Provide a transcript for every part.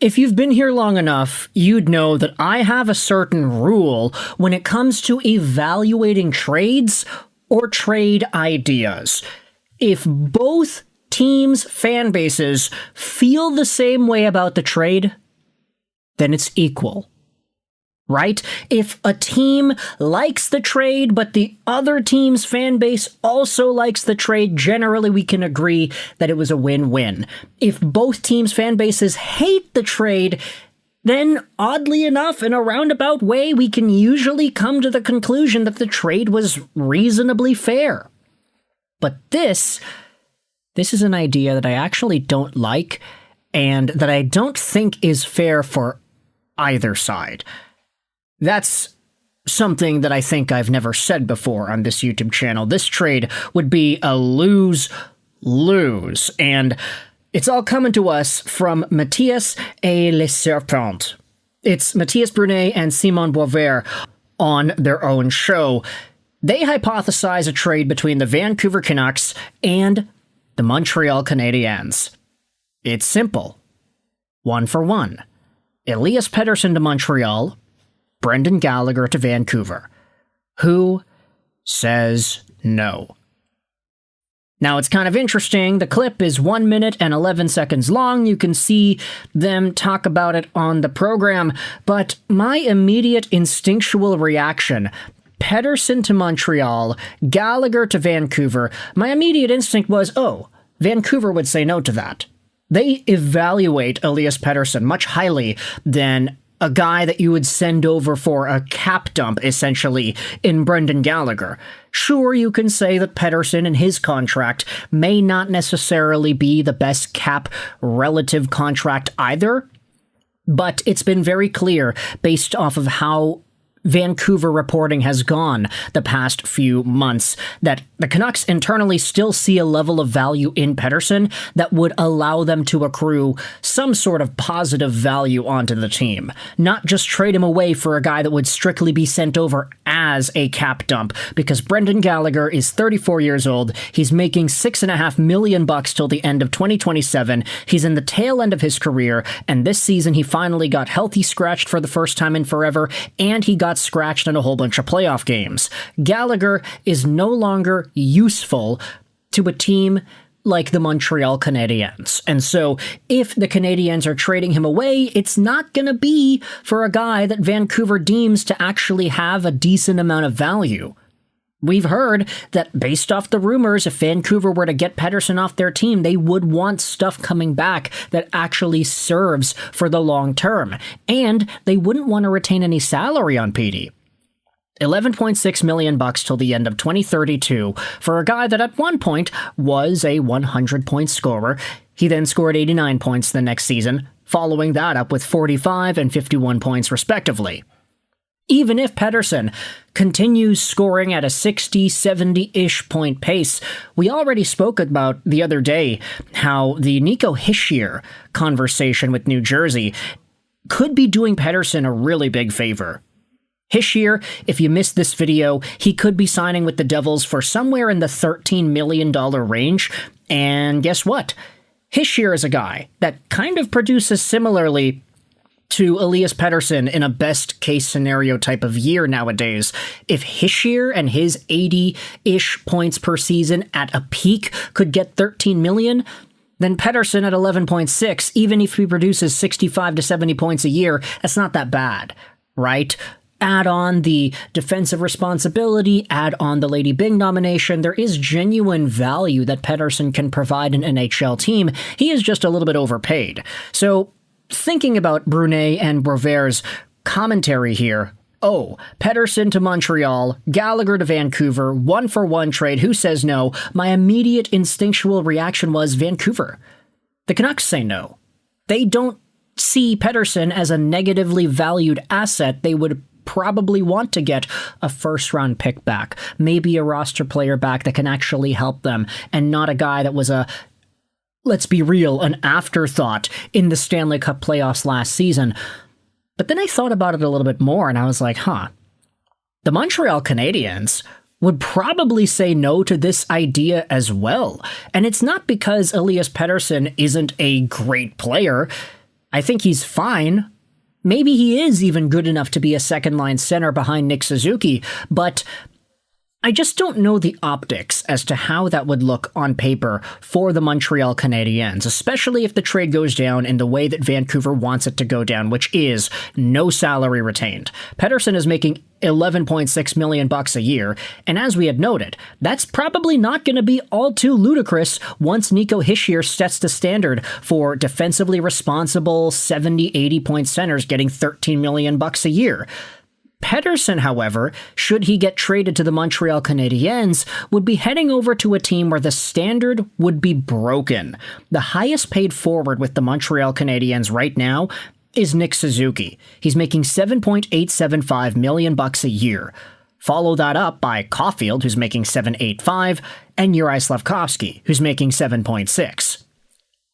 If you've been here long enough, you'd know that I have a certain rule when it comes to evaluating trades or trade ideas. If both teams' fan bases feel the same way about the trade, then it's equal. Right? If a team likes the trade, but the other team's fan base also likes the trade, generally we can agree that it was a win-win. If both teams' fan bases hate the trade, then oddly enough, in a roundabout way, we can usually come to the conclusion that the trade was reasonably fair. But this is an idea that I actually don't like, and that I don't think is fair for either side. That's something that I think I've never said before on this YouTube channel. This trade would be a lose-lose, and it's all coming to us from Mathias et le Serpent. It's Mathias Brunet and Simon Boisvert on their own show. They hypothesize a trade between the Vancouver Canucks and the Montreal Canadiens. It's simple. 1-for-1. Elias Pettersson to Montreal, Brendan Gallagher to Vancouver. Who says no? Now, it's kind of interesting. The clip is 1 minute and 11 seconds long. You can see them talk about it on the program. But my immediate instinctual reaction, Pettersson to Montreal, Gallagher to Vancouver, my immediate instinct was, oh, Vancouver would say no to that. They evaluate Elias Pettersson much highly than a guy that you would send over for a cap dump, essentially, in Brendan Gallagher. Sure, you can say that Pettersson and his contract may not necessarily be the best cap relative contract either, but it's been very clear, based off of how Vancouver reporting has gone the past few months, that the Canucks internally still see a level of value in Pettersson that would allow them to accrue some sort of positive value onto the team. Not just trade him away for a guy that would strictly be sent over as a cap dump, because Brendan Gallagher is 34 years old. He's making $6.5 million till the end of 2027. He's in the tail end of his career, and this season he finally got healthy scratched for the first time in forever, and he got scratched in a whole bunch of playoff games. Gallagher is no longer useful to a team like the Montreal Canadiens. And so if the Canadiens are trading him away, it's not going to be for a guy that Vancouver deems to actually have a decent amount of value. We've heard that based off the rumors, if Vancouver were to get Pettersson off their team, they would want stuff coming back that actually serves for the long term. And they wouldn't want to retain any salary on Petey. $11.6 million till the end of 2032 for a guy that at one point was a 100-point scorer. He then scored 89 points the next season, following that up with 45 and 51 points respectively. Even if Pettersson continues scoring at a 60, 70-ish point pace, we already spoke about the other day how the Nico Hischier conversation with New Jersey could be doing Pettersson a really big favor. Hischier, if you missed this video, he could be signing with the Devils for somewhere in the $13 million range, and guess what? Hischier is a guy that kind of produces similarly to Elias Pettersson in a best-case scenario type of year nowadays. If Hischier and his 80-ish points per season at a peak could get $13 million, then Pettersson at 11.6, even if he produces 65 to 70 points a year, that's not that bad, right? Add on the defensive responsibility, add on the Lady Byng nomination, there is genuine value that Pettersson can provide an NHL team. He is just a little bit overpaid. So, thinking about Brunet and Boisvert's commentary here, oh, Pettersson to Montreal, Gallagher to Vancouver, 1-for-1 trade, who says no? My immediate instinctual reaction was Vancouver. The Canucks say no. They don't see Pettersson as a negatively valued asset. They would probably want to get a first-round pick back, maybe a roster player back that can actually help them, and not a guy that was let's be real, an afterthought in the Stanley Cup playoffs last season. But then I thought about it a little bit more, and I was like, the Montreal Canadiens would probably say no to this idea as well. And it's not because Elias Pettersson isn't a great player. I think he's fine. Maybe he is even good enough to be a second-line center behind Nick Suzuki, but I just don't know the optics as to how that would look on paper for the Montreal Canadiens, especially if the trade goes down in the way that Vancouver wants it to go down, which is no salary retained. Pettersson is making $11.6 million a year, and as we had noted, that's probably not going to be all too ludicrous once Nico Hischier sets the standard for defensively responsible 70-80 point centers getting $13 million a year. Pettersson, however, should he get traded to the Montreal Canadiens, would be heading over to a team where the standard would be broken. The highest paid forward with the Montreal Canadiens right now is Nick Suzuki. He's making $7.875 million a year. Follow that up by Caulfield, who's making $7.85, and Juraj Slafkovsky, who's making $7.6.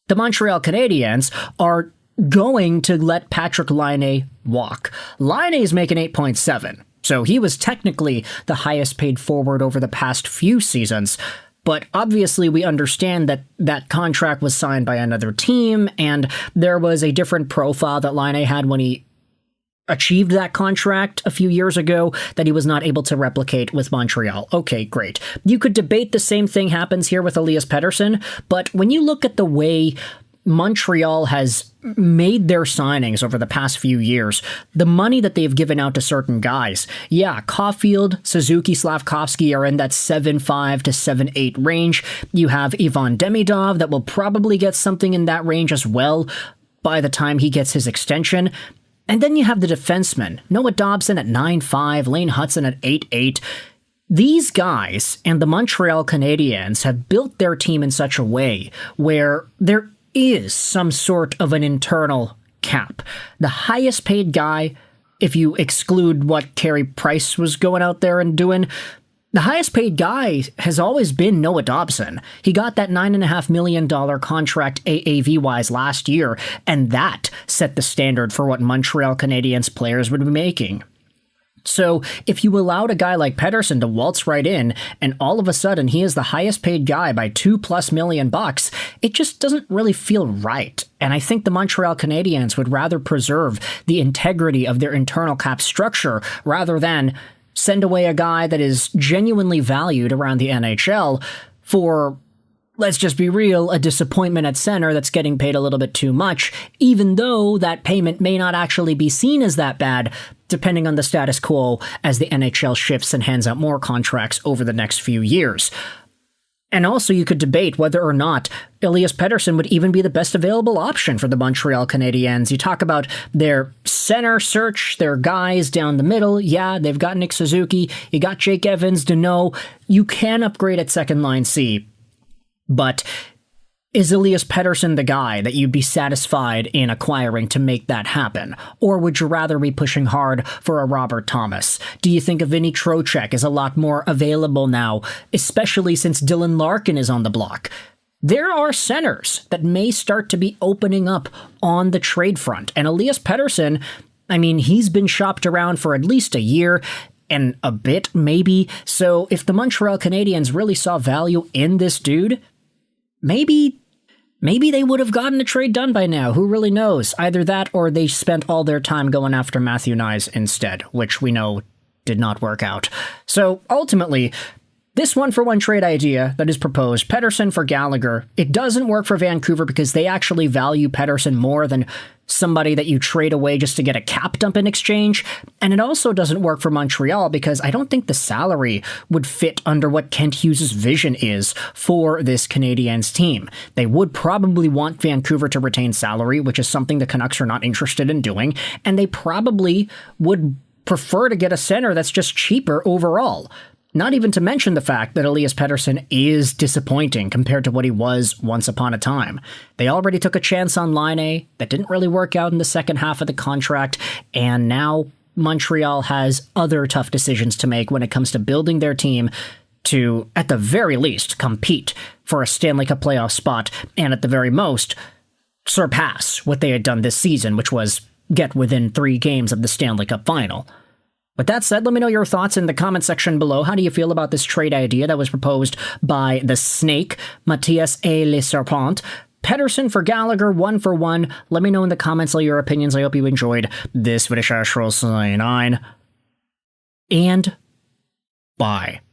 The Montreal Canadiens are going to let Patrik Laine walk. Laine is making 8.7, so he was technically the highest paid forward over the past few seasons, but obviously we understand that that contract was signed by another team, and there was a different profile that Laine had when he achieved that contract a few years ago that he was not able to replicate with Montreal. Okay, great. You could debate the same thing happens here with Elias Pettersson, but when you look at the way Montreal has made their signings over the past few years, the money that they've given out to certain guys. Yeah, Caulfield, Suzuki, Slafkovsky are in that 7.5 to 7.8 range. You have Ivan Demidov that will probably get something in that range as well by the time he gets his extension. And then you have the defensemen, Noah Dobson at 9.5, Lane Hudson at 8.8. These guys and the Montreal Canadiens have built their team in such a way where there is some sort of an internal cap. The highest paid guy, if you exclude what Carey Price was going out there and doing, the highest paid guy has always been Noah Dobson. He got that $9.5 million contract AAV-wise last year, and that set the standard for what Montreal Canadiens players would be making. So if you allowed a guy like Pettersson to waltz right in, and all of a sudden he is the highest paid guy by $2+ million, it just doesn't really feel right. And I think the Montreal Canadiens would rather preserve the integrity of their internal cap structure rather than send away a guy that is genuinely valued around the NHL for, let's just be real, a disappointment at center that's getting paid a little bit too much, even though that payment may not actually be seen as that bad, depending on the status quo as the NHL shifts and hands out more contracts over the next few years. And also you could debate whether or not Elias Pettersson would even be the best available option for the Montreal Canadiens. You talk about their center search, their guys down the middle. Yeah, they've got Nick Suzuki. You got Jake Evans, Deneau. You can upgrade at second line C. But is Elias Pettersson the guy that you'd be satisfied in acquiring to make that happen? Or would you rather be pushing hard for a Robert Thomas? Do you think a Vinny Trocheck is a lot more available now, especially since Dylan Larkin is on the block? There are centers that may start to be opening up on the trade front. And Elias Pettersson, I mean, he's been shopped around for at least a year, and a bit, maybe. So if the Montreal Canadiens really saw value in this dude, maybe they would have gotten a trade done by now. Who really knows? Either that or they spent all their time going after Matthew Knies instead, which we know did not work out. So ultimately, this one-for-one trade idea that is proposed, Pettersson for Gallagher, it doesn't work for Vancouver because they actually value Pettersson more than somebody that you trade away just to get a cap dump in exchange. And it also doesn't work for Montreal because I don't think the salary would fit under what Kent Hughes' vision is for this Canadiens team. They would probably want Vancouver to retain salary, which is something the Canucks are not interested in doing, and they probably would prefer to get a center that's just cheaper overall. Not even to mention the fact that Elias Pettersson is disappointing compared to what he was once upon a time. They already took a chance on Laine that didn't really work out in the second half of the contract, and now Montreal has other tough decisions to make when it comes to building their team to, at the very least, compete for a Stanley Cup playoff spot, and at the very most, surpass what they had done this season, which was get within 3 games of the Stanley Cup final. With that said, let me know your thoughts in the comment section below. How do you feel about this trade idea that was proposed by the Snake, Mathias et le Serpent? Pettersson for Gallagher, 1-for-1. Let me know in the comments all your opinions. I hope you enjoyed this video. And bye.